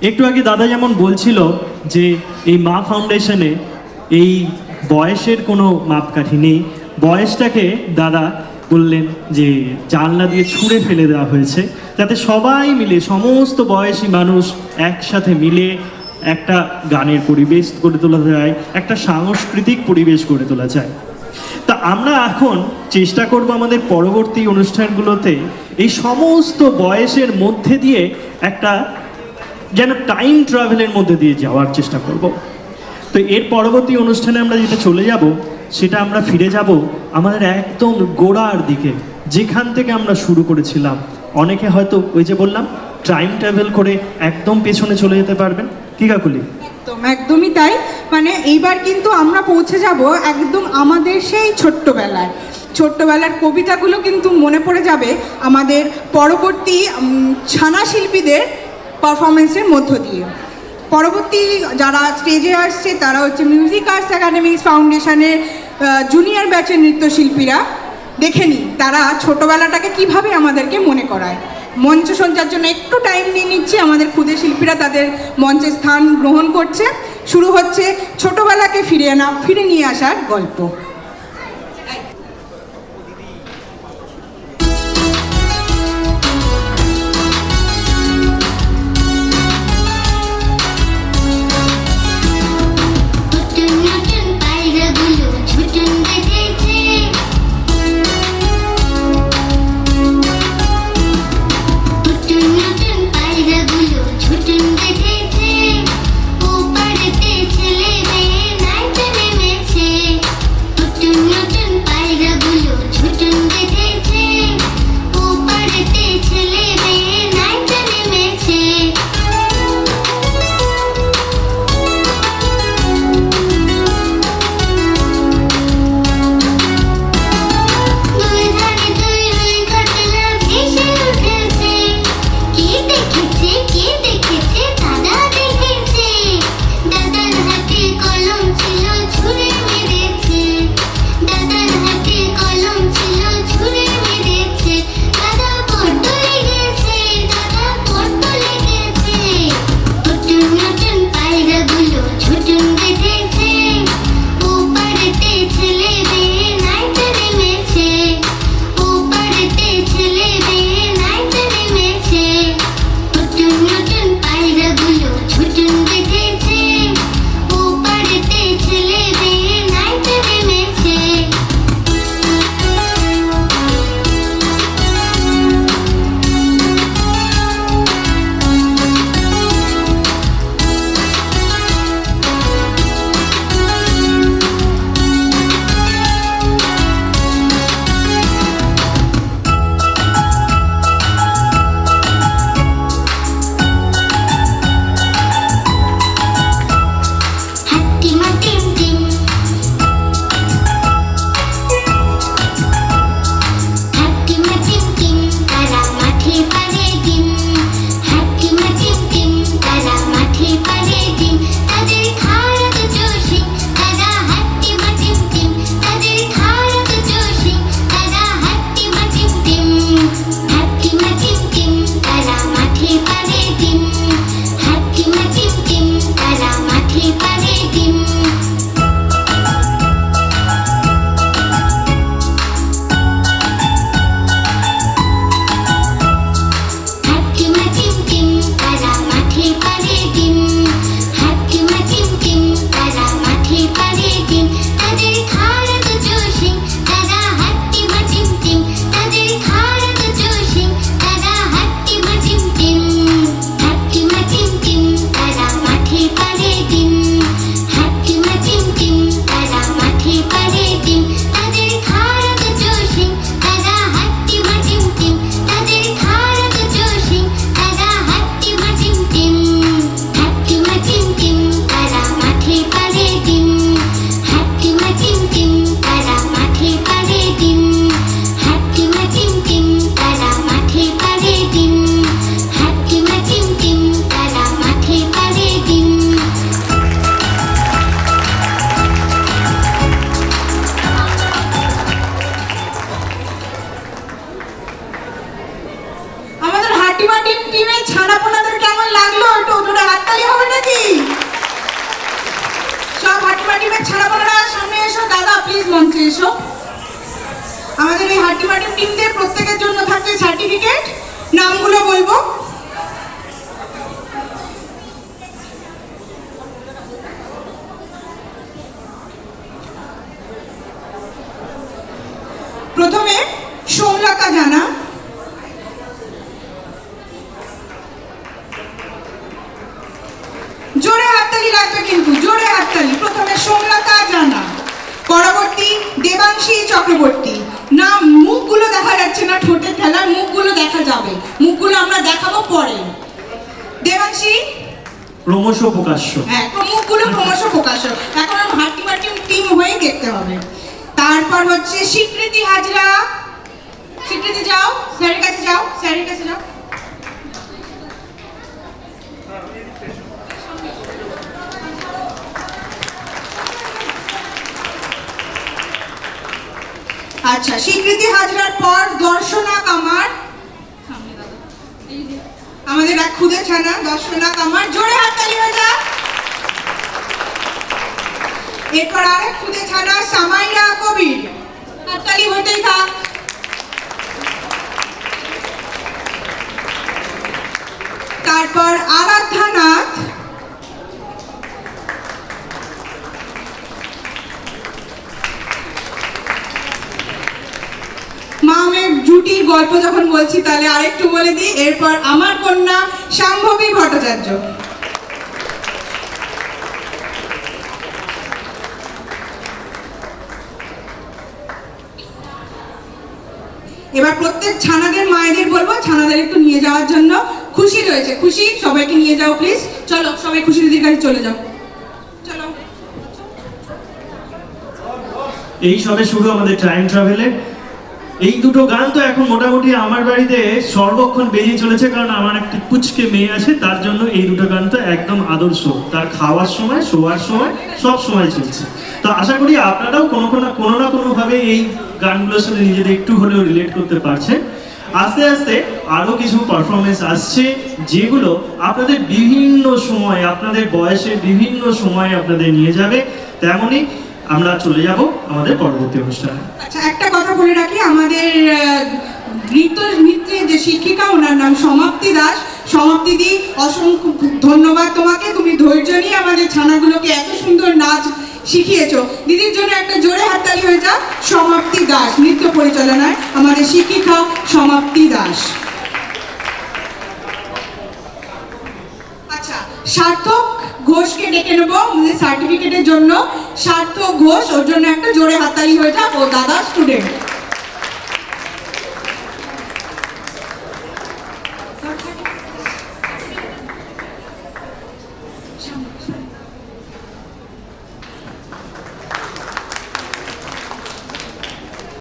একটু আগে দাদা যেমন বলছিল যে এই মা ফাউন্ডেশনে এই বয়সের কোনো মাপকাঠি নেই, বয়সটাকে দাদা বললেন যে জানলা দিয়ে ছুঁড়ে ফেলে দেওয়া হয়েছে, যাতে সবাই মিলে, সমস্ত বয়সী মানুষ একসাথে মিলে একটা গানের পরিবেশ গড়ে তোলা যায়, একটা সাংস্কৃতিক পরিবেশ গড়ে তোলা যায়। তা আমরা এখন চেষ্টা করব আমাদের পরবর্তী অনুষ্ঠানগুলোতে এই সমস্ত বয়সের মধ্যে দিয়ে একটা যেন টাইম ট্রাভেলের মধ্যে দিয়ে যাওয়ার চেষ্টা করব। তো এর পরবর্তী অনুষ্ঠানে আমরা যেটা চলে যাব, সেটা আমরা ফিরে যাব আমাদের একদম গোড়ার দিকে, যেখান থেকে আমরা শুরু করেছিলাম। অনেকে হয়তো ওই যে বললাম টাইম ট্রাভেল করে একদম পেছনে চলে যেতে পারবেন, কি কাকুলি? একদমই তাই। মানে এইবার কিন্তু আমরা পৌঁছে যাব একদম আমাদের সেই ছোট্টবেলার কবিতাগুলো কিন্তু মনে পড়ে যাবে আমাদের পরবর্তী ছানা শিল্পীদের পারফরমেন্সের মধ্য দিয়ে। পরবর্তী যারা স্টেজে আসছে তারা হচ্ছে মিউজিক আর্টস একাডেমিক্স ফাউন্ডেশনের জুনিয়র ব্যাচের নৃত্যশিল্পীরা। দেখে নিই তারা ছোটোবেলাটাকে কিভাবে আমাদেরকে মনে করায়। মঞ্চ সজ্জার জন্য একটু টাইম নিয়ে নিচ্ছে, আমাদের ক্ষুদে শিল্পীরা তাদের মঞ্চে স্থান গ্রহণ করছে। শুরু হচ্ছে ছোটোবেলাকে ফিরে নিয়ে আসার গল্প। মঞ্চে এসো। আমাদের এই হাট্টিমাটিম টিমদের প্রত্যেকের জন্য থাকছে সার্টিফিকেট, নামগুলো বলবো। প্রথমে সোমলতা জানা, জোরে হাততালি লাগবে কিন্তু, জোরে হাততালি। প্রথমে সোমলতা জানা, পরবর্তী দেবাংশী চক্রবর্তী। না মুখগুলো দেখা যাচ্ছে না, ঠোঁটের খেলার মুখগুলো দেখা যাবে, মুখগুলো আমরা দেখাবো পরে। দেবাংশী ক্রমশ প্রকাশ্য। হ্যাঁ, মুখগুলো ক্রমশ প্রকাশ্য, এখন হাট্টিমাটিম টিম হয়ে দেখতে হবে। তারপর হচ্ছে স্বীকৃতি হাজরা। স্বীকৃতি যাও, স্যারের কাছে যাও, স্যারের কাছে যাও। আচ্ছা, স্বীকৃতি হাজরার পর দর্শনা কামার, আমাদের এক খুদে ছানা দর্শনা কামার, জোরে হাততালি হয়ে যা। এরপর আরেক খুদে ছানা সামাইরা কবির, হাততালি হতেই থাক। তারপর আরাধ্যা নাথ, মামের জুটির গল্প যখন বলছি তাহলে আরেকটু বলে দিই। এরপর আমার কন্যা শাম্ভবী ভট্টাচার্য। এবার প্রত্যেক ছানাদের মায়েদের বলবো ছানাদের একটু নিয়ে যাওয়ার জন্য। খুশি রয়েছে, খুশি, সবাইকে নিয়ে যাও প্লিজ। চলো সবাই খুশি দিদির কাছে চলে যাও, চলো। এই সবে শুরু আমাদের টাইম ট্রাভেলে। এই দুটো গান তো এখন মোটামুটি আমার বাড়িতে সর্বক্ষণ বেরিয়ে চলেছে, কারণ আমার একটি পুচকে মেয়ে আছে, তার জন্য এই দুটো গান তো একদম আদর্শ। তার খাওয়ার সময়, শোয়ার সময়, সব সময় চলছে। তো আশা করি আপনারাও কোনো না কোনোভাবে এই গানগুলোর সাথে নিজেদের একটু হলেও রিলেট করতে পারছেন। আস্তে আস্তে আরও কিছু পারফরমেন্স আসছে, যেগুলো আপনাদের বিভিন্ন সময়, আপনাদের বয়সের বিভিন্ন সময়ে আপনাদের নিয়ে যাবে। তেমনই আমরা চলে যাব আমাদের পরবর্তী অনুষ্ঠানে। আচ্ছা, একটা কথা বলে রাখি, আমাদের নৃত্যের যে শিক্ষিকা, ওনার নাম সমাপ্তি দাস। সমাপ্তি দি, অসংখ্য ধন্যবাদ তোমাকে, তুমি ধৈর্য নিয়ে আমাদের ছানাগুলোকে এত সুন্দর নাচ শিখিয়েছো। দিদির জন্য একটা জোরে হাততালি হয়ে যাক। সমাপ্তি দাস, নৃত্য পরিচালনায় আমাদের শিক্ষিকা সমাপ্তি দাস। আচ্ছা, সার্থক ঘোষকে ডেকে নেবো আমাদের সার্টিফিকেটের জন্য। সার্থক ঘোষ, ওর জন্য একটা জোরে হাততালি হয়ে যাক, ও দাদা স্টুডেন্ট।